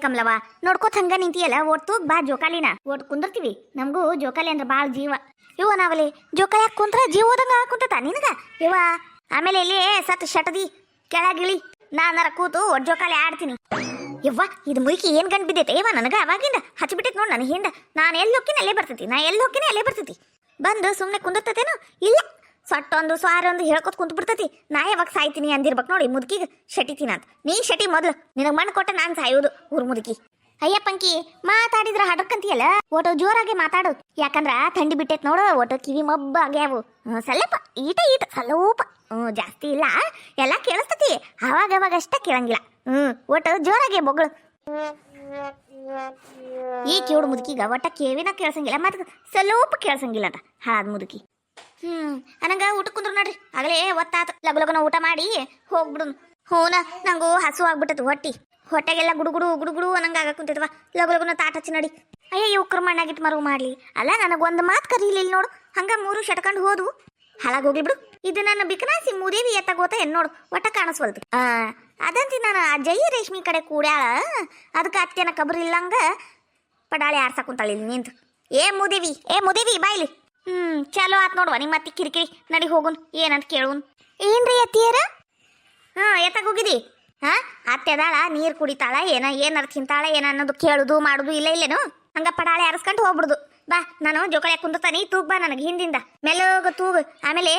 ಕಮಲವ ನೋಡ್ಕೋತ ಹಂಗ ನಿಂತಿಯಲ್ಲ ಒಟ್ಟು ತೂಗ್ ಬಾ ಜೋಕಾಲಿನ ಒಟ್ಟು ಕುಂದಿರ್ತೀವಿ ನಮಗೂ ಜೋಕಾಲಿ ಅಂದ್ರೆ ಭಾಳ ಜೀವ ಇವ ನಾವಲ್ಲಿ ಜೋಕಾಲಿ ಹಾಕಿ ಕುಂತ್ರ ಜೀವ ಹೋದಂಗ ಕುಂತತ ನಿನಗ ಇವ ಆಮೇಲೆ ಇಲ್ಲಿ ಸತ್ ಶಟದಿ ಕೆಳಗಿಳಿ ನಾನರ ಕೂತು ಒಟ್ಟು ಜೋಕಾಲಿ ಆಡ್ತೀನಿ ಯವ್ವ ಇದು ಮುಯ್ಕಿ ಏನ್ ಗಂಟು ಬಿದ್ದೈತೆ ಇವ ನನಗ ಅವಾಗಿಂದ ಹಚ್ಚಿಬಿಟ್ಟೈತೆ ನೋಡಿ ನನ್ನ ಹಿಂದ ನಾನು ಎಲ್ಲಿ ಹೋಗ್ತೀನಿ ಅಲ್ಲೇ ಬರ್ತೈತಿ ನಾ ಎಲ್ಲಿ ಹೋಗ್ತೀನಿ ಅಲ್ಲೇ ಬರ್ತೈತಿ ಬಂದು ಸುಮ್ಮನೆ ಕುಂದಿರ್ತತೇನು ಇಲ್ಲ ಸೊಟ್ಟೊಂದು ಸ್ವಾರೊಂದು ಹೇಳ್ಕೊತ ಕುಂತು ಬಿಡ್ತೈತಿ ನಾ ಯಾವಾಗ ಸಾಯ್ತೀನಿ ಅಂದಿರ್ಬೇಕು ನೋಡಿ ಮುದುಕಿಗೆ ಶಟಿತೀನಿ ಅಂತ ನೀ ಶಟಿ ಮೊದ್ಲು ನಿನಗೆ ಮಣ್ಣು ಕೊಟ್ಟ ನಾನು ಸಾಯೋದು ಊರ್ ಮುದುಕಿ ಅಯ್ಯಪ್ಪಂಕಿ ಮಾತಾಡಿದ್ರ ಹಡಕ್ಕಂತೀಯಲ್ಲ ಒಟ್ಟು ಜೋರಾಗಿ ಮಾತಾಡು ಯಾಕಂದ್ರ ಥಂಡಿ ಬಿಟ್ಟೈತ್ ನೋಡು ಒಟ್ಟು ಕಿವಿ ಮಬ್ಬ ಆಗ್ಯಾವು ಸ್ವಲ್ಪ ಈಟ ಸ್ವಲ್ಪ ಜಾಸ್ತಿ ಇಲ್ಲ ಎಲ್ಲ ಕೇಳಿಸ್ತತಿ ಅವಾಗ ಅಷ್ಟ ಕೇಳಂಗಿಲ್ಲ ಒಟ್ಟು ಜೋರಾಗಿ ಬೊಗಳು ಈ ಕಿವುಡು ಮುದುಕಿಗ ಒಟ್ಟ ಕೇವಿನ ಕೇಳ್ಸಂಗಿಲ್ಲ ಮತ್ತೆ ಸ್ವಲ್ಪ ಕೇಳ್ಸಂಗಿಲ್ಲ ಅಂತ ಹಾದ್ ಮುದುಕಿ ನನಗ ಊಟ ಕುಂದ್ರು ನೋಡ್ರಿ ಆಗಲೇ ಒತ್ತಾತ ಲಗನ ಊಟ ಮಾಡಿ ಹೋಗ್ಬಿಡು ಹೂನ ನಂಗೂ ಹಸು ಆಗ್ಬಿಟ್ಟತು ಹೊಟ್ಟೆಗೆಲ್ಲ ಗುಡುಗುಡು ಅನ್ನಂಗ ಆಗ ಕುಂತಿದ್ವ ಲಗನ ತಾಟ ಹಚ್ಚಿ ನಡಿ ಅಯ್ಯ ಉಕ್ರ ಮಣ್ಣಾಗಿಟ್ಟು ಮರು ಮಾಡ್ಲಿ ಅಲ್ಲ ನನಗೊಂದು ಮಾತು ಕರೀಲಿಲ್ಲ ನೋಡು ಹಂಗ 3 ಶಟ್ಕೊಂಡು ಹೋದ್ವು ಹಾಳಾಗಿ ಹೋಗ್ಲಿ ಬಿಡು ಇದು ನನ್ನ ಬಿಕನಾಸಿ ಮೂದೇವಿ ಎತ್ತಾಗೋತ ನೋಡು ಒಟ್ಟ ಕಾಣಿಸ್ವಲ್ತು ಅದಂತಿ ನಾನು ಆ ಜೈ ರೇಷ್ಮಿ ಕಡೆ ಕೂಡ್ಯಾಳ ಅದಕ್ಕೆ ಅತ್ತೆನ ಕಬ್ರು ಇಲ್ಲಂಗ ಪಡಾಳಿ ಆರ್ಸಕುಂತಾಳ ಇಲ್ಲಿ ನಿಂತು ಏ ಮುದೇವಿ ಬಾಯ್ಲಿ ಚಲೋ ಆತ್ ನೋಡುವ ನಿಮ್ಮ ಅತ್ತಿ ಕಿರಿಕಿರಿ ನಡಿ ಹೋಗುನ್ ಏನಂತ ಕೇಳುನ್ ಏನ್ರಿ ಅತ್ತಿಯರ ಎತ್ತಾಗ ಹೋಗಿದಿ ಅತ್ತೆದಾಳ ನೀರ್ ಕುಡಿತಾಳ ಏನಾರ ತಿಂತಾಳ ಏನ ಅನ್ನೋದು ಕೇಳುದು ಮಾಡುದು ಇಲ್ಲೇನು ಹಂಗ ಪಡಾಳೆ ಆರಿಸ್ಕೊಂಡು ಹೋಗ್ಬಿಡುದು ಬಾ ನಾನು ಜೋಕಾಲಿ ಕುಂತಾನಿ ತೂಗ್ ಬಾ ನನಗೆ ಹಿಂದಿಂದ ಮೆಲ್ಲೋಗ ತೂಗು ಆಮೇಲೆ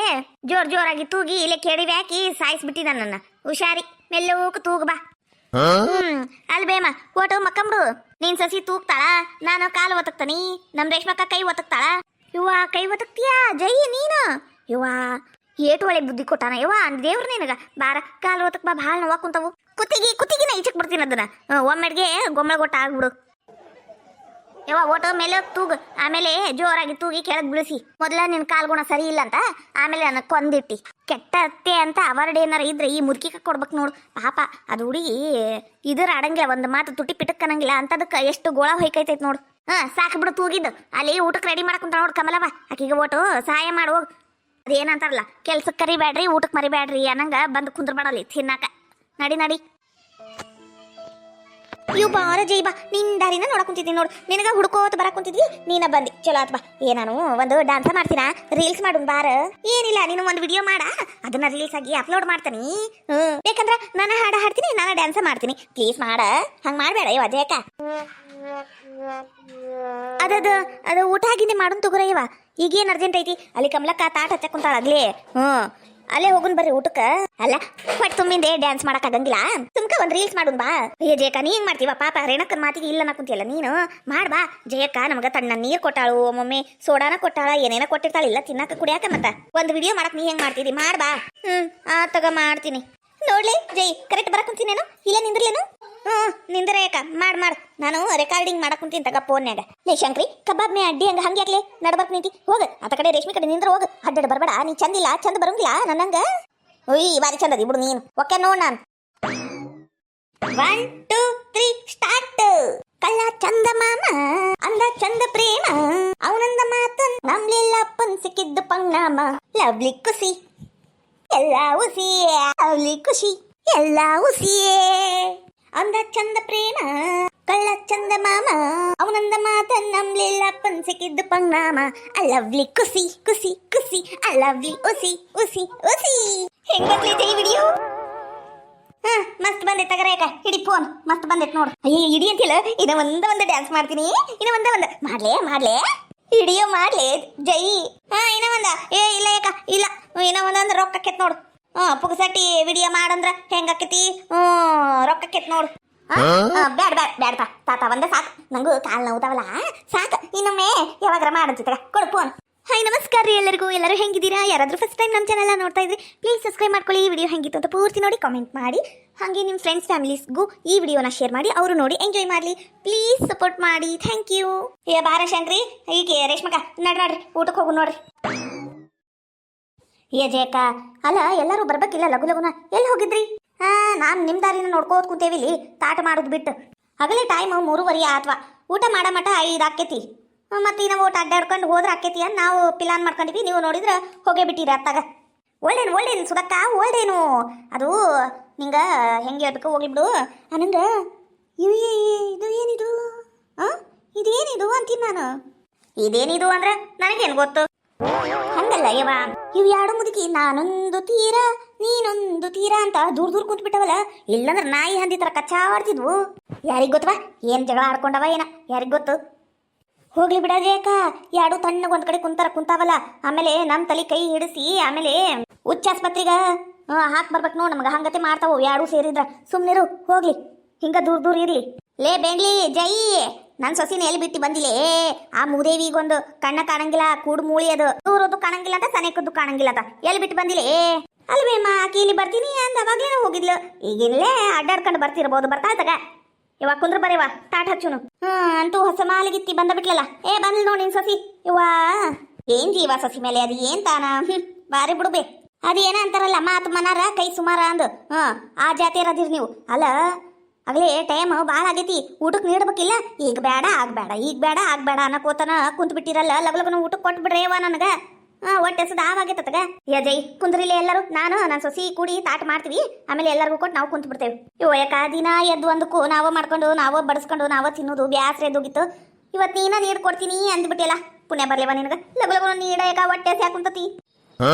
ಜೋರಾಗಿ ತೂಗಿ ಇಲ್ಲೇ ಕೆಡವಿ ಹಾಕಿ ಸಾಯಿಸ್ಬಿಟ್ಟಿದ ನನ್ನ ಹುಷಾರಿ ಮೆಲ್ಲೋಗ ತೂಗ್ ಬಾ ಅಲ್ ಬೇಮ ಓಟು ಮಕ್ಕಂಬ್ರು ನೀನ್ ಸಸಿ ತೂಗ್ತಾಳ ನಾನು ಕಾಲು ಒತ್ತಕ್ತಾನಿ ನಮ್ ರೇಷ್ಮಕ್ಕ ಕೈ ಒತ್ತಕ್ತಾಳ ಇವ್ವ ಕೈ ಒತ್ತಕ್ತಿಯಾ ಜೈ ನೀನು ಇವ್ವ ಏಟು ಒಳ್ಳೆ ಬುದ್ಧಿ ಕೊಟ್ಟಾನ ಯವ್ವ ದೇವ್ರ ನಿನಗ ಬಾರ ಕಾಲು ಒತ್ತಕ್ ಬಾ ಭಾಳ ನೋವಾ ಕುಂತವು ಕುತ್ತಿಗಿನ ಈಚಕ್ ಬರ್ತೀನಿ ಅದನ್ನ ಒಮ್ಮೆಡ್ಗೆ ಗೊಮ್ಮಳ ಗೊಟ್ಟ ಆಗ್ಬಿಡು ಯವ್ವ ಓಟೋ ಮೇಲೆ ತೂಗು ಆಮೇಲೆ ಜೋರಾಗಿ ತೂಗಿ ಕೆಳಗ್ ಬೀಳಿಸಿ ಮೊದಲ ನಿನ್ ಕಾಲ್ಗುಣ ಸರಿ ಇಲ್ಲ ಅಂತ ಆಮೇಲೆ ನನಗೆ ಕೊಂದಿಟ್ಟಿ ಕೆಟ್ಟ ಅತ್ತೆ ಅಂತ ಅವಾರ್ಡ್ ಏನಾರ ಇದ್ರೆ ಈ ಮುದುಕಿಕ ಕೊಡ್ಬೇಕು ನೋಡು ಪಾಪ ಅದು ಹುಡುಗಿ ಇದ್ರ ಆಡಂಗಿಲ್ಲ ಒಂದು ಮಾತು ತುಟಿ ಪಿಟಕ್ ಅನ್ನಂಗಿಲ್ಲ ಅಂತದಕ್ಕೆ ಎಷ್ಟು ಗೋಳ ಹೊಯ್ಕೈತೈತ್ ನೋಡು ಸಾಕು ಬಿಡು ತೂಗಿದ್ದು ಅಲ್ಲಿ ಊಟಕ್ಕೆ ರೆಡಿ ಮಾಡಕ್ಕಂತ ನೋಡು ಕಮಲವ ಆಕಿಗೆ ಓಟು ಸಹಾಯ ಮಾಡು ಅದೇನಂತಾರಲ್ಲ ಕೆಲ್ಸಕ್ಕೆ ಕರಿಬೇಡ್ರಿ ಊಟಕ್ಕೆ ಮರಿಬೇಡ್ರಿ ಅನ್ನಂಗ ಬಂದು ಕುಂದ್ರಬೇಡಲ್ಲಿ ತಿನ್ನಾಕ ನಡಿ ಇವ್ ಬಾರ ಜೈ ಬಾ ನಿನ್ ದಾರಿನ ನೋಡಕ್ ಕುಂತಿದ್ದೀನಿ ನೋಡು ನಿನಗ ಹುಡ್ಕೋತ ಬರಕ್ ಕುಂತಿದ್ವಿ ನೀನ ಬಂದಿ ಚಲೋ ಆತ್ ಬಾ ನಾನು ಒಂದು ಡಾನ್ಸ್ ಮಾಡ್ತೀನ ರೀಲ್ಸ್ ಮಾಡು ಬಾರ ಏನಿಲ್ಲ ನೀನು ಒಂದು ವಿಡಿಯೋ ಮಾಡ ಅದನ್ನ ರೀಲ್ಸ್ ಆಗಿ ಅಪ್ಲೋಡ್ ಮಾಡ್ತೀನಿ ಬೇಕಂದ್ರ ನಾನು ಹಾಡ ಹಾಡ್ತೀನಿ ನಾನು ಡ್ಯಾನ್ಸ್ ಮಾಡ್ತೀನಿ ಪ್ಲೀಸ್ ಮಾಡ ಹಂಗ ಮಾಡ್ಬೇಡ ಇವ ಜಯಕ ಅದು ಊಟ ಆಗಿಂದೆ ಮಾಡೋನ್ ತಗೋರ ಇವ ಈಗೇನ್ ಅರ್ಜೆಂಟ್ ಐತಿ ಅಲ್ಲಿ ಕಮಲಕ್ಕ ತಾಟ ಹಚ್ಚಕ್ ಕುಂತಾಳ ಆಗ್ಲಿ ಅಲ್ಲೇ ಹೋಗುನ್ ಬರ್ರಿ ಊಟಕ್ಕ ಅಲ್ಲ ಹೊಟ್ಟೆ ತುಂಬಿಂದೆ ಡ್ಯಾನ್ಸ್ ಮಾಡಕ್ ಆಗಂಗಿಲ್ಲ ಸುಮ್ಕ ಒಂದ್ ರೀಲ್ಸ್ ಮಾಡುನ್ ಬಾ ಅಯ್ಯ ಜಯಕ್ಕ ನೀ ಹೆಂಗ್ ಮಾಡ್ತೀವ ಪಾಪ ರೇಣಕ್ಕನ ಮಾತಿಗೆ ಇಲ್ಲ ಕುಂತಿಯಲ್ಲ ನೀನು ಮಾಡ್ಬಾ ಜಯಕ್ಕ ನಮಗ ತಣ್ಣ ನೀರ್ ಕೊಟ್ಟಾಳು ಒಮ್ಮೊಮ್ಮೆ ಸೋಡಾನ ಕೊಟ್ಟಾಳ ಏನೇನ ಕೊಟ್ಟಿರ್ತಾಳ ಇಲ್ಲ ತಿನ್ನಾಕ ಕುಡಿಯಾಕ ಮತ್ತ ಒಂದ್ ವಿಡಿಯೋ ಮಾಡಕ್ ನೀ ಹೆಂಗ್ ಮಾಡ್ತಿದಿ ಮಾಡ್ಬಾ ತಗ ಮಾಡ್ತೀನಿ ನೋಡ್ಲಿ ಜೈ ಕರೆಕ್ಟ್ ಬರಕ್ ಕುಂತೀನೇನು ಇಲ್ಲ ನಿಂದ್ರಲೇನು ನಿಂದ್ರಯಕ್ಕ ಮಾಡ್ ನಾನು ರೆಕಾರ್ಡಿಂಗ್ ಮಾಡಕ್ ಕುಂತೀನಿ ತಗ ಫೋನ್ಯಾಗ ಲೇ ಶಂಕ್ರಿ ಕಬಾಬ್ ಮೇ ಅಡ್ಡಿ ಹಂಗ ಹಂಗ್ಯಾಕ್ಲೆ ನಡ್ಬರ್ಕ್ ನಿಂತಿ ಹೋಗ ಆತ ಕಡೆ ರೇಷ್ಮೆ ಕಡೆ ನಿಂದ್ರ ಹೋಗ ಅಡ್ಡಾಡ ಬರ್ಬೇಡ ನೀ ಚಂದಿಲ್ಲ ಚಂದ ಬರಂಗಿಲ್ಲ ನನ್ನಂಗ ಒಯ್ ಬಾರಿ ಚಂದದಿ ಬಿಡು ನೀನು ಓಕೆ ನೋಡ್ ನಾನು 1 2 3 ಸ್ಟಾರ್ಟ್ ಕಳ್ಳ ಚಂದ ಮಾಮ ಅಂದ ಚಂದ ಪ್ರೇಮ ಅವನಂದ ಮಾತು ನಮ್ಲೆಲ್ಲ ಪನ್ ಸಿಕ್ಕಿದ್ದು ಪಂಗ್ನಾಮ ಲವ್ಲಿ ಖುಷಿ ಎಲ್ಲ ಉಸಿಯೇ ಲವ್ಲಿ ಖುಷಿ ಎಲ್ಲ ಉಸಿಯೇ ಅಂದ ಚಂದ ಪ್ರೇಮ ಕಳ್ಳ ಚಂದ ಮಾಮ ಅವನಂದ ಮಾತ ನಮ್ಲೆಲ್ಲ ಪನ್ ಸಿಕ್ಕಿದ್ದು ಪಂಗ್ನಾಮ ಐ ಲವ್ಲಿ ಖುಷಿ ಐ ಲವ್ಲಿ ಉಸಿ ಹೆಂಗತ್ಲಿ ಜೈ ವಿಡಿಯೋ ಮಸ್ತ್ ಬಂದೈತೆ ತಗರೇಕ ಹಿಡಿ ಫೋನ್ ಮಸ್ತ್ ಬಂದೈತೆ ನೋಡು ಅಯ್ಯ ಹಿಡಿ ಅಂತಿಲ್ಲ ಇನ್ನ ಒಂದ ಡ್ಯಾನ್ಸ್ ಮಾಡ್ತೀನಿ ಇನ್ನ ಮಾಡ್ಲೇ ವಿಡಿಯೋ ಮಾಡ್ಲಿ ಜೈ ಇನ್ನ ಇಲ್ಲ ಯಾಕ ಇಲ್ಲ ಇನ್ನ ಒಂದಂದ್ರೆ ರೊಕ್ಕ ಆಕೇತ್ ನೋಡು ಪುಗಸಟ್ಟಿ ವಿಡಿಯೋ ಮಾಡಂದ್ರ ಹೆಂಗಾಕೈತಿ ರೊಕ್ಕಕ್ಕೇತ್ ನೋಡು ಬ್ಯಾಡ್ಪಾ ತಾತ ಒಂದ ಸಾಕು ನಂಗೂ ಕಾಲ್ ನೋವುದಾವಲ್ಲ ಸಾಕು ಇನ್ನೊಮ್ಮೆ ಯಾವಾಗಾರ ಮಾಡಂತ ಕೊಡು ಫೋನ್ ಹಾಯ್ ನಮಸ್ಕಾರ ರೀ ಎಲ್ಲರೂ ಹೆಂಗಿದ್ದೀರಾ ಯಾರಾದ್ರೂ ಫಸ್ಟ್ ಟೈಮ್ ನಮ್ಮ ಚಾನೆಲ್ ನೋಡ್ತಾ ಇದ್ರಿ ಪ್ಲೀಸ್ ಸಬ್ಸ್ಕ್ರೈಬ್ ಮಾಡ್ಕೊಳ್ಳಿ ಈ ವಿಡಿಯೋ ಹೆಂಗಿತ್ತು ಅಂತ ಪೂರ್ತಿ ನೋಡಿ ಕಾಮೆಂಟ್ ಮಾಡಿ ಹಾಗೆ ನಿಮ್ಮ ಫ್ರೆಂಡ್ಸ್ ಫ್ಯಾಮಿಲೀಸ್ಗೂ ಈ ವಿಡಿಯೋನ ಶೇರ್ ಮಾಡಿ ಅವರು ನೋಡಿ ಎಂಜಾಯ್ ಮಾಡಲಿ ಪ್ಲೀಸ್ ಸಪೋರ್ಟ್ ಮಾಡಿ ಥ್ಯಾಂಕ್ ಯು ಬಾರ ಶಂಕ್ರಿ ಹೀಗೆ ರೇಷ್ಮಕ್ಕ ನಡ್ರಿ ಊಟಕ್ಕೆ ಹೋಗು ನೋಡ್ರಿ ಜಯಕ್ಕ ಅಲ್ಲ ಎಲ್ಲರೂ ಬರ್ಬೇಕಿಲ್ಲ ಲಗುನ ಎಲ್ಲಿ ಹೋಗಿದ್ರಿ ನಾನು ನಿಮ್ಮ ದಾರಿನ ನೋಡ್ಕೋತ ಕೂತೇವಿಲಿ ತಾಟ ಮಾಡೋದು ಬಿಟ್ಟು ಆಗಲೇ ಟೈಮ್ 3:30 ಆತ್ವಾ ಊಟ ಮಾಡೋ ಮಟ 5 ಆಕೇತಿ ಮತ್ತೆ ನಾವು ಊಟ ಅಡ್ಡಾಡ್ಕೊಂಡು ಹೋದ್ರೆ ಆಕೇತಿ ಅಂತ ನಾವು ಪ್ಲಾನ್ ಮಾಡ್ಕೊಂಡಿವಿ ನೀವು ನೋಡಿದ್ರೆ ಹೋಗೇ ಬಿಟ್ಟಿರಿ ಅತ್ತಾಗ ಒಳ್ಳೇನು ಸುಧಕ್ಕ ಒಳ್ಳೇನು ಅದು ನಿಂಗೆ ಹೆಂಗೆ ಹೇಳ್ಬೇಕು ಹೋಗಿ ಬಿಡು ನಂಗೆ ಮಾಡ್ತೀನಿ ನಾನು. ಇದೇನಿದು ಅಂದ್ರೆ ನನಗೇನು ಗೊತ್ತು. ಹಂಗಲ್ಲ ಯವ್ವ, ಇವ್ ಎರಡು ಮುದುಕಿ ನಾನೊಂದು ತೀರ ನೀನೊಂದು ತೀರ ಅಂತ ದೂರ ಕುಂತ್ ಬಿಟ್ಟವಲ್ಲ. ಇಲ್ಲಂದ್ರೆ ನಾಯಿ ಹಂದಿ ತರ ಕಚ್ಚಾಡ್ತಿದ್ವು. ಯಾರಿಗ್ ಗೊತ್ತವಾ ಏನ್ ಜಗಳ ಆಡ್ಕೊಂಡವ ಏನ, ಯಾರಿಗ್ ಗೊತ್ತು. ಹೋಗ್ಲಿ ಬಿಡೋದೇ ಅಕ್ಕ, ಎರಡು ತಣ್ಣಗೆ ಒಂದ್ ಕಡೆ ಕುಂತಾವಲ್ಲ. ಆಮೇಲೆ ನಮ್ ತಲೆ ಕೈ ಹಿಡಿಸಿ ಆಮೇಲೆ ಉಚ್ಚಾಸ್ಪತ್ರಿಗ ಹಾಕ್ ಬರ್ಬೇಕು ನೋಡ್. ನಮ್ಗ ಹಂಗತೆ ಮಾಡ್ತಾವು ಎರಡು ಸೇರಿದ್ರ. ಸುಮ್ನಿರು ಹೋಗ್ಲಿ, ಹಿಂಗ ದೂರ ಇರ್ಲಿ. ಲೇ ಬೆಂಗ್ಲಿ ಜೈ, ನನ್ ಸೊಸಿನ ಎಲ್ಲಿ ಬಿಟ್ಟು ಬಂದಿಲ್ಲೇ. ಆ ಮೂದೇವಿಗೊಂದು ಕಣ್ಣ ಕಾಣಂಗಿಲ್ಲ, ಕೂಡು ಮೂಳಿ ಅದು ದೂರದ್ದು ಕಾಣಂಗಿಲ್ಲ ಅಂತ, ಸನೇಕದ್ದು ಕಾಣಂಗಿಲ್ಲ ಅಂತ ಎಲ್ಲಿ ಬಿಟ್ಟು ಬಂದಿಲ್ಲೇ. ಅಲ್ವೇಮ್ಮ ಆಕಿ ಇಲ್ಲಿ ಬರ್ತೀನಿ ಅಂದ ಅವಾಗ್ಲೇನ ಹೋಗಿದ್ಲು. ಈಗಿಲ್ಲೇ ಅಡ್ಡಾಡ್ಕೊಂಡು ಬರ್ತಿರ್ಬೋದು. ಬರ್ತಾ ತಗ ಇವಾಗ ಕುಂದ್ರ ಬರೇವಾ ತಾಟ್ ಹಚ್ಚುನು. ಅಂತೂ ಹೊಸ ಮಾಲಿಗಿತ್ತಿ ಬಂದ ಬಿಟ್ಲಲ್ಲ. ಬಂದ್ಲು ನೋಡಿ ನಿನ್ ಸಸಿ. ಇವ್ವಾ ಏನ್ ಜೀವ ಸಸಿ ಮೇಲೆ ಅದು ಏನ್ ತಾನ. ಬಾರಿ ಬಿಡುಬೇ. ಅದೇನ ಅಂತಾರಲ್ಲ, ಮಾತು ಮನಾರ ಕೈ ಸುಮಾರ ಅಂದು. ಆ ಜಾತಿ ಇರೋದಿರಿ ನೀವು. ಅಲ್ಲ ಆಗ್ಲೇ ಟೈಮ್ ಭಾಳ ಆಗೈತಿ, ಊಟಕ್ಕೆ ನೀಡ್ಬೇಕಿಲ್ಲ. ಈಗ ಬೇಡ ಆಗ್ಬೇಡ, ಈಗ ಬೇಡ ಆಗ್ಬೇಡ ಅನ್ನಕೋತನ ಕುಂತ್ ಬಿಟ್ಟಿರಲ್ಲ. ಲಗಲಗನ ಊಟಕ್ಕೆ ಕೊಟ್ಟು ಬಿಡ್ರೇವ ನನಗ. ಹೊಟ್ಟೆ ಸುದ ಆಗೈತಗ. ಯಜೈ ಕುಂದ್ರಿಲಿ ಎಲ್ಲರೂ, ನಾನು ನನ್ನ ಸೊಸಿ ಕೂಡಿ ತಾಟ್ ಮಾಡ್ತೀವಿ. ಆಮೇಲೆ ಎಲ್ಲರಿಗೂ ಕೊಟ್ಟು ನಾವು ಕುಂತ್ ಬಿಡ್ತೇವೆ. ಇವ ಯಾಕ ದಿನ ಎದ್ದು ಒಂದಕ್ಕೂ ನಾವ ಮಾಡ್ಕೊಂಡು ನಾವ ಬಡಿಸ್ಕೊಂಡು ನಾವ ತಿನ್ನೋದು ಬ್ಯಾಸ್ರ ಎದ್ದೋಗಿತ್ತು. ಇವತ್ತು ನೀನ ನೀಡ್ ಕೊಡ್ತೀನಿ ಅಂದ್ಬಿಟ್ಟಿಲ್ಲ. ಪುಣ್ಯ ಬರ್ಲೇವ ನಿನಗ. ಲಗಲಗನ ನೀಡ ಯಾಕ ಹೊಟ್ಟೆ ಸ್ಯಾಕುಂತತಿ.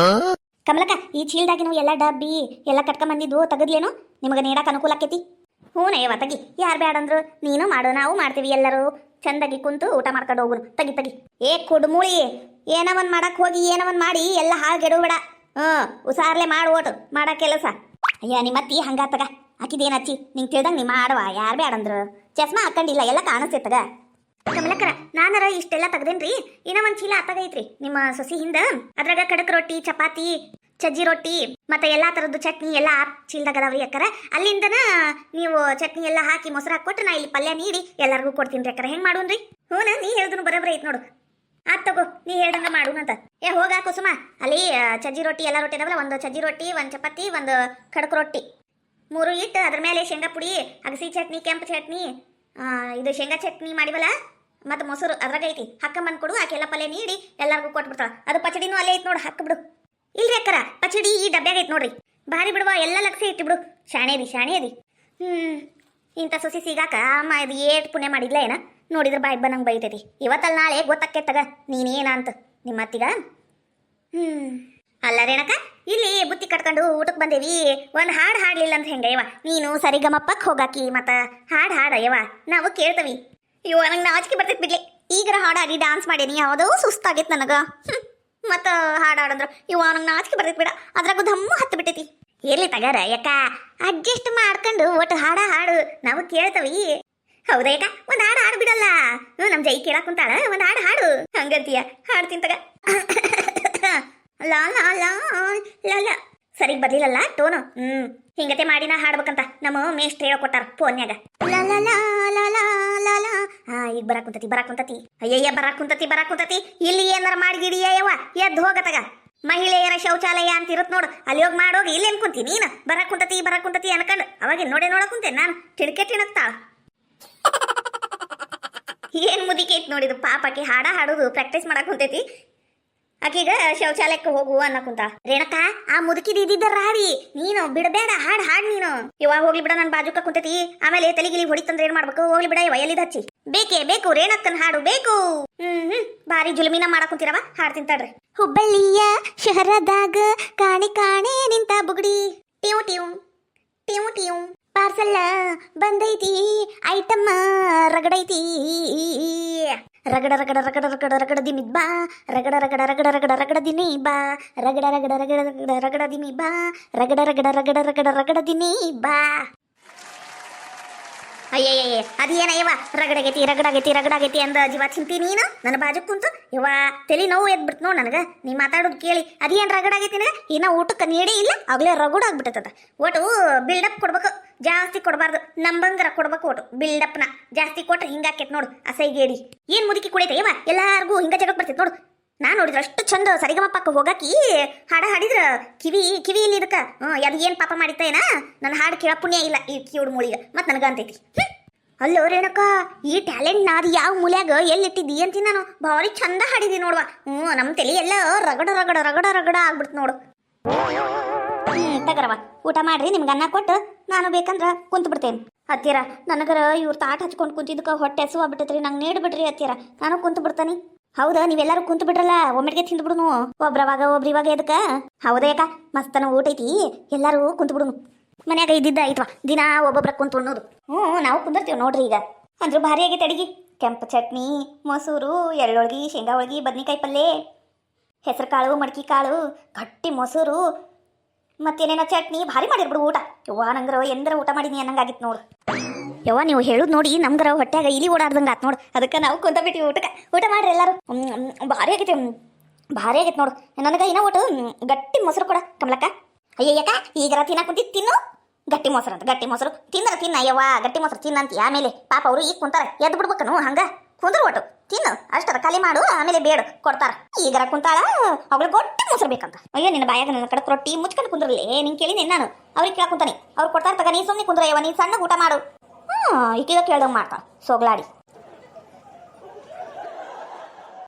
ಕಮಲಕ್ಕ, ಈ ಚೀಲ್ದಾಗಿನ ಎಲ್ಲ ಡಬ್ಬಿ ಎಲ್ಲ ಕಟ್ಕೊಂಬಂದಿದ್ದು ತೆಗದ್ಲೇನು? ನಿಮಗೆ ನೀಡಕ್ಕೆ ಅನುಕೂಲ ಆಕೈತಿ. ಹ್ಞೂನಯ್ಯವ ತಗಿ, ಯಾರು ಬೇಡಂದ್ರು ನೀನು ಮಾಡು, ನಾವು ಮಾಡ್ತೀವಿ. ಎಲ್ಲರೂ ಚಂದಾಗಿ ಕುಂತು ಊಟ ಮಾಡ್ಕೊಂಡು ಹೋಗುನು. ತಗಿ ಕುಡುಮುಳಿ, ಏನವನ್ ಮಾಡಕ್ ಹೋಗಿ ಏನವನ್ ಮಾಡಿ ಎಲ್ಲ ಹಾಗೆಡುಬೇಡ. ಉಸಾರ್ಲೆ ಮಾಡು ಓಟು ಮಾಡ ಕೆಲಸ. ಅಯ್ಯ ನಿಮ್ಮತ್ತಿ ಹಂಗಾತಗ, ಆಕಿದೇನು ಹಚ್ಚಿ ನಿಂಗೆ ತಿಳ್ದಂಗೆ ನೀ ಮಾಡುವ. ಯಾರು ಬೇಡಂದ್ರು ಚಸ್ಮಾ ಹಾಕೊಂಡಿಲ್ಲ, ಎಲ್ಲ ಕಾಣಿಸ್ತೈತಗ. ಕಮಲಕ್ಕರ, ನಾನರ ಇಷ್ಟೆಲ್ಲ ತೆಗ್ದೇನ್ರಿ. ಇನ್ನ ಒಂದ್ ಚೀಲ ಅತ್ತಾಗೈತ್ರಿ ನಿಮ್ಮ ಸೊಸಿ ಹಿಂದ. ಅದ್ರಾಗ ಕಡಕ್ ರೊಟ್ಟಿ, ಚಪಾತಿ, ಸಜ್ಜಿ ರೊಟ್ಟಿ ಮತ್ತೆ ಎಲ್ಲಾ ತರದ್ದು ಚಟ್ನಿ ಎಲ್ಲ ಚೀಲ್ದಾಗದವ್ರಿ ಅಕ್ಕರ. ಅಲ್ಲಿಂದನ ನೀವು ಚಟ್ನಿ ಎಲ್ಲ ಹಾಕಿ ಮೊಸರು ಹಾಕೊಟ್ರೆ ನಾ ಇಲ್ಲಿ ಪಲ್ಯ ನೀಡಿ ಎಲ್ಲರಿಗೂ ಕೊಡ್ತೀನಿ ಅಕ್ಕರ. ಹೆಂಗ್ ಮಾಡುನ್ರಿ? ಹೂನ ನೀ ಹೇಳ್ದನು ಬರೋಬ್ರ ಐತ್ ನೋಡು. ಆತ್ ತಗೋ, ನೀ ಹೇಳ್ದಂಗ ಮಾಡುನಂತ. ಹೋಗ ಕುಸುಮ, ಅಲ್ಲಿ ಸಜ್ಜಿ ರೊಟ್ಟಿ ಎಲ್ಲ ರೊಟ್ಟಿ ಅದಾವಲ್ಲ, ಒಂದು ಸಜ್ಜಿ ರೊಟ್ಟಿ, ಒಂದು ಚಪಾತಿ, ಒಂದು ಕಡಕ್ ರೊಟ್ಟಿ 3 ಇಟ್ಟು ಅದ್ರ ಮೇಲೆ ಶೇಂಗಾ ಪುಡಿ, ಅಗಸಿ ಚಟ್ನಿ, ಕೆಂಪು ಚಟ್ನಿ, ಇದು ಶೇಂಗಾ ಚಟ್ನಿ ಮಾಡಿವಲ್ಲ, ಮತ್ತೆ ಮೊಸರು ಅದ್ರಾಗ ಐತಿ. ಹಾಕೊಂಬಂದ್ ಕೊಡು. ಆಕೆಲ್ಲ ಪಲ್ಯ ನೀಡಿ ಎಲ್ಲರಿಗೂ ಕೊಟ್ಬಿಡ್ತಾಳ. ಅದು ಪಚಡಿನೂ ಅಲ್ಲೇ ಐತಿ ನೋಡು, ಹಾಕ್ಬಿಡು. ಇಲ್ರಿ ಅಕ್ಕರ, ಪಚಡಿ ಈ ಡಬ್ಬ್ಯಾಗ ಐತಿ ನೋಡ್ರಿ. ಬಾರಿ ಬಿಡುವ, ಎಲ್ಲ ಲಕ್ಷ ಇಟ್ಟಿಬಿಡು. ಶಾಣೆ ಅದಿ. ಇಂಥ ಸೊಸಿ ಸಿಗಾಕ ಅಮ್ಮ ಇದು ಏಟ್ ಪುಣ್ಯ ಮಾಡಿದ್ಲ ಏನ. ನೋಡಿದ್ರೆ ಬಾಯ್ ಬಂದಂಗೆ ಬೈತೈತಿ. ಇವತ್ತಲ್ಲಿ ನಾಳೆ ಗೊತ್ತಾಕೈತಗ ನೀನೇನ ಅಂತ ನಿಮ್ಮ ಅತ್ತಿಗ. ಅಲ್ಲ ರೇಣಕ, ಇಲ್ಲಿ ಬುತ್ತಿ ಕಟ್ಕೊಂಡು ಊಟಕ್ಕೆ ಬಂದೇವಿ. ಒಂದು ಹಾಡು ಹಾಡ್ಲಿಲ್ಲ ಅಂತ ಹೆಂಗ ಯವ? ನೀನು ಸರಿಗಮಪ್ಪಕ್ಕೆ ಹೋಗಾಕಿ ಮತ್ತ ಹಾಡು ಯವ ನಾವು ಕೇಳ್ತವಿ. ಇವ ನಂಗೆ ನಾಚಿಕೆ ಬರ್ತೈತಿ ಬಿಡ್ಲಿ. ಈಗರ ಹಾಡಾಡಿ ಡಾನ್ಸ್ ಮಾಡೀನಿ, ಯಾವುದೋ ಸುಸ್ತಾಗೈತಿ ನನಗ. ಮತ್ತ ಹಾಡಾಡಂದ್ರ ಇವ ನಂಗೆ ನಾಚಿಕೆ ಬರ್ತೈತಿ ಬಿಡ. ಅದ್ರಾಗ ದಮ್ಮ ಹತ್ತು ಬಿಟ್ಟೈತಿ. ಇರ್ಲಿ ತಗಾರ ಯಾಕ, ಅಡ್ಜಸ್ಟ್ ಮಾಡ್ಕೊಂಡು ಒಟ್ಟು ಹಾಡು ನಾವು ಕೇಳ್ತವಿ. ಹೌದಾ ಯಾಕ? ಒಂದ್ ಹಾಡು ಬಿಡಲ್ಲ. ನಮ್ ಜೈ ಕೇಳಕ್ ಕುಂತಾಳ, ಒಂದ್ ಹಾಡು ಹಂಗಂತೀಯ. ಹಾಡ್ತೀನಿ ತಗ. ಲಾ ಲಾ ಲಾ ಲಾ. ಸರಿಗ್ ಬರ್ಲಿಲ್ಲಲ್ಲ ಟೋನು. ಹಿಂಗತೆ ಮಾಡಿ ನಾ ಹಾಡ್ಬೇಕಂತ ನಮ್ಮ ಮೇಷ್ಟ್ರ ಹೇಳ್ಕೊಟ್ಟಾರ ಫೋನ್ಯಾಗ. ಈಗ ಬರಾಕುಂತತಿ. ಅಯ್ಯಯ್ಯ ಬರಾಕುಂತತಿ. ಇಲ್ಲಿ ಏನಾರ ಮಾಡಿಗಿಡಿಯವ ಎದ್ದು ಹೋಗತಗ. ಮಹಿಳೆಯರ ಶೌಚಾಲಯ ಅಂತ ಇರುತ್ತ ನೋಡು, ಅಲ್ಲಿ ಹೋಗಿ ಮಾಡೋಗಿ. ಇಲ್ಲೇನ್ ಕುಂತಿ ನೀನು? ಬರಾಕುಂತತಿ ಅನ್ಕಂಡು ಅವಾಗ ನೋಡಕ್ ಕುಂತೇನೆ ನಾನು. ತಿಣಕ್ತಾಳ. ಏನ್ ಮುದಿಕೆ ಐತಿ ನೋಡಿದು ಪಾಪಕ್ಕೆ. ಹಾಡೋದು ಪ್ರಾಕ್ಟೀಸ್ ಮಾಡಕ್ ಕುಂತೈತಿ. ಆಕೀಗ ಶೌಚಾಲಯಕ್ಕೆ ಹೋಗು ಅನ್ನಕುಂತ. ರೇಣಕ, ಆ ಮುದುಕಿದ ಇದ್ದಿದ್ದ ರಾಡಿ ನೀನು ಬಿಡಬೇಡ. ಹಾಡ್ ನೀನು. ಇವಾಗ ಹೋಗ್ಲಿ ಬಿಡ, ನನ್ ಬಾಜುಕ ಕುಂತೈತಿ. ಆಮೇಲೆ ತಲೆಗಿಲಿ ಹೊಡಿತಂದ್ರೆ ಏನ್ ಮಾಡ್ಬೇಕು? ಹೋಗ್ಲಿ ಬಿಡ, ಇವ ಎಲ್ಲಿದ ಹಚ್ಚಿ. ಬೇಕು ರೇಣಕ್ಕನ್ ಹಾಡು ಬೇಕು. ಬಾರಿ ಜುಲ್ಮಿನ ಮಾಡಕ್ ಕುಂತಿರವ. ಹಾಡ್ತೀನಿ ತಡ್ರಿ. ಹುಬ್ಬಳ್ಳಿಯ ಶಹರದಾಗ ಕಾಣೆ ನಿಂತ ಬುಗುಡಿ, ಟಿವ್ ಟಿವ್ ಟಿವ್ ಟಿವ್ ಪಾರ್ಸಲ್ಲ ಬಂದೈತಿ, ಐಟಮ್ಮ ರಗಡೈತಿ. ರಗಡ ದಿನಿ ಬಾ, ರಗಡ ದಿನಿ ಬಾ, ರಗಡ ದಿನಿ ಬಾ, ರಗಡ ದಿನಿ ಬಾ. ಅಯ್ಯಯ್ಯ ಅದೇನಯ್ಯವ ರಗಡಾಗೈತಿ ಅಂದ ಜೀವ ಚಿಂತಿ ನೀನು ನನ್ನ ಬಾಜು ಕುಂತು. ಇವ ತಲೆ ನೋವು ಎದ್ಬಿಡ್ತು ನೋಡು ನನಗೆ ನೀ ಮಾತಾಡೋದು ಕೇಳಿ. ಅದೇನು ರಗಡಾಗೈತಿ ನನಗೆ? ಇನ್ನ ಊಟಕ್ಕೆ ನೀಡೇ ಇಲ್ಲ, ಆಗ್ಲೇ ರಗಡಾಗ್ಬಿಟ್ಟದ. ಒಟ್ಟು ಬಿಲ್ಡಪ್ ಕೊಡ್ಬೇಕು, ಜಾಸ್ತಿ ಕೊಡಬಾರ್ದು. ನಂಬಂಗರ ಕೊಡ್ಬೇಕು. ಒಟ್ಟು ಬಿಲ್ಡಪ್ನ ಜಾಸ್ತಿ ಕೊಟ್ರೆ ಹಿಂಗಾಕೈತಿ ನೋಡು ಅಸೈಗೇಡಿ. ಏನ್ ಮುದುಕಿ ಕುಡಿತೈತೆ ಇವ? ಎಲ್ಲಾರ್ಗೂ ಹಿಂಗ ಜಗಕ್ ಬರ್ತೈತಿ ನೋಡು. ನಾ ನೋಡಿದ್ರೆ ಅಷ್ಟು ಚಂದ ಸರಿಗಮಪ್ಪಕ್ಕ ಹೋಗಾಕಿ ಹಾಡಿದ್ರ ಕಿವಿ ಇಲ್ಲಿ ಇದಕ್ಕ ಅದು ಏನ್ ಪಾಪ ಮಾಡಿತ್ತ ಏನ? ನನ್ನ ಹಾಡು ಕೇಳ ಪುಣ್ಯ ಇಲ್ಲ ಈ ಕಿವುಡು ಮೂಳಿಗ. ಮತ್ ನನಗ ಅಂತೈತಿ. ಅಲ್ಲೋ ರೇಣಕ್ಕ, ಈ ಟ್ಯಾಲೆಂಟ್ ನಾದು ಯಾವ ಮೂಲ್ಯಾಗ ಎಲ್ಲಿಟ್ಟಿದ್ದಿ ಅಂತೀನಿ ನಾನು. ಭಾರಿ ಚಂದ ಹಾಡಿದಿ ನೋಡುವ. ನಮ್ ತಲೆ ಎಲ್ಲ ರಗಡ ಆಗ್ಬಿಡ್ತು ನೋಡು. ತಗರವ ಊಟ ಮಾಡ್ರಿ ನಿಮ್ಗೆ ಅನ್ನ ಕೊಟ್ಟು ನಾನು ಬೇಕಂದ್ರ ಕುಂತ್ ಬಿಡ್ತೇನೆ. ಹತ್ತೀರ ನನಗರ ಇವ್ರ ತಾಟ್ ಹಚ್ಕೊಂಡು ಕುಂತಿದ್ದಕ್ಕೆ ಹೊಟ್ಟೆ ಹಸು ಆಗ್ಬಿಟ್ಟೈತ್ರಿ, ನಂಗೆ ನೀಡ್ಬಿಡ್ರಿ ಹತ್ತೀರ, ನಾನು ಕುಂತ್ ಬಿಡ್ತಾನಿ. ಹೌದಾ ನೀವೆಲ್ಲರೂ ಕುಂತ್ ಬಿಡ್ರಲ್ಲ ಒಮ್ಮೆಗೆ ತಿಂದ್ಬಿಡುನು, ಒಬ್ರವಾಗ ಒಬ್ರಿವಾಗ ಎದಕ್ಕ? ಹೌದಾ ಯಾಕ ಮಸ್ತನ ಊಟ ಐತಿ, ಎಲ್ಲರೂ ಕುಂತ್ ಬಿಡುನು. ಮನ್ಯಾಗ ಇದ್ದಿದ್ದ ಆಯ್ತವ ದಿನ ಒಬ್ಬೊಬ್ರ ಕುಂತು ಉಣ್ಣೋದು. ನಾವು ಕುಂದಿರ್ತೀವಿ ನೋಡ್ರಿ ಈಗ. ಅಂದ್ರೂ ಭಾರಿ ಆಗೈತೆ ಅಡಿಗೆ. ಕೆಂಪು ಚಟ್ನಿ, ಮೊಸರು, ಎಳ್ಳೊಳ್ಗಿ, ಶೇಂಗಾ ಹೋಳ್ಗಿ, ಬದ್ನಿಕಾಯಿ ಪಲ್ಯ, ಹೆಸರು ಕಾಳು, ಮಡ್ಕಿ ಕಾಳು, ಗಟ್ಟಿ ಮೊಸರು, ಮತ್ತೇನೇನೋ ಚಟ್ನಿ, ಭಾರಿ ಮಾಡಿರ್ಬಿಡು ಊಟ. ಯವ್ವ ನಂಗರ ಎಂದರ ಊಟ ಮಾಡೀನಿ ಅನ್ನಂಗಾಗಿತ್ತು ನೋಡು. ಯವ್ವ ನೀವು ಹೇಳುದು ನೋಡಿ ನಮ್ಗರ ಹೊಟ್ಯಾಗ ಇಲಿ ಓಡಾಡ್ದಂಗೆ ಆತ್ ನೋಡು. ಅದಕ್ಕೆ ನಾವು ಕುಂತ ಬಿಟ್ಟಿವಿ ಊಟಕ್ಕೆ. ಊಟ ಮಾಡ್ರಿ ಎಲ್ಲರೂ. ಭಾರಿ ಆಗೈತೆ, ಭಾರಿ ಆಗೈತೆ ನೋಡು. ನನಗೆ ಇನ್ನೂ ಊಟ ಗಟ್ಟಿ ಮೊಸರು ಕೊಡ ಕಮಲಕ್ಕ. ಅಯ್ಯಯ್ಯಕ್ಕ ಈಗರ ತಿನ್ನಕ್ಕೆ ಕುಂತಿದ್ದು ತಿನ್ನು. ಗಟ್ಟಿ ಮೊಸರು ಅಂತ, ಗಟ್ಟಿ ಮೊಸರು ತಿನ್ನರ ತಿನ್ನ. ಅಯ್ಯವ್ವ ಗಟ್ಟಿ ಮೊಸರು ತಿನ್ನಂತಿ. ಆಮೇಲೆ ಪಾಪ ಅವರು ಈಗ ಕುಂತಾರೆ, ಎದ್ದು ಬಿಡ್ಬೇಕನು ಹಂಗ ಕುಂದ್ರ ಒಟ್ಟು ತಿನ್ನು ಅಷ್ಟದ ಖಾಲಿ ಮಾಡು, ಆಮೇಲೆ ಬೇಡ ಕೊಡ್ತಾರ. ಈಗರ ಕುಂತಾಳ ಅವಳು ಗಟ್ಟಿ ಮೊಸರು ಬೇಕಂತ. ಅಯ್ಯೋ ನಿನ್ನ ಬಾಯಾಗ ನನ್ನ ಕಡೆ ರೊಟ್ಟಿ ಮುಚ್ಕೊಂಡು ಕುಂದ್ರಲಿ, ನಿಂಗೆ ಕೇಳಿನಿ ನಾನು. ಅವ್ರಿಗೆ ಕೇಳಕ್ ಕುಂತಾನೆ, ಅವ್ರು ಕೊಡ್ತಾರ ತಗ, ನೀ ಸುಮ್ಮನೆ ಕುಂದ್ರ. ಯವ್ವ ನೀ ಸಣ್ಣ ಊಟ ಮಾಡು. ಈಗೀಗ ಕೇಳ್ದಂಗೆ ಮಾಡ್ತಾಳ ಸೋಗ್ಲಾಡಿ.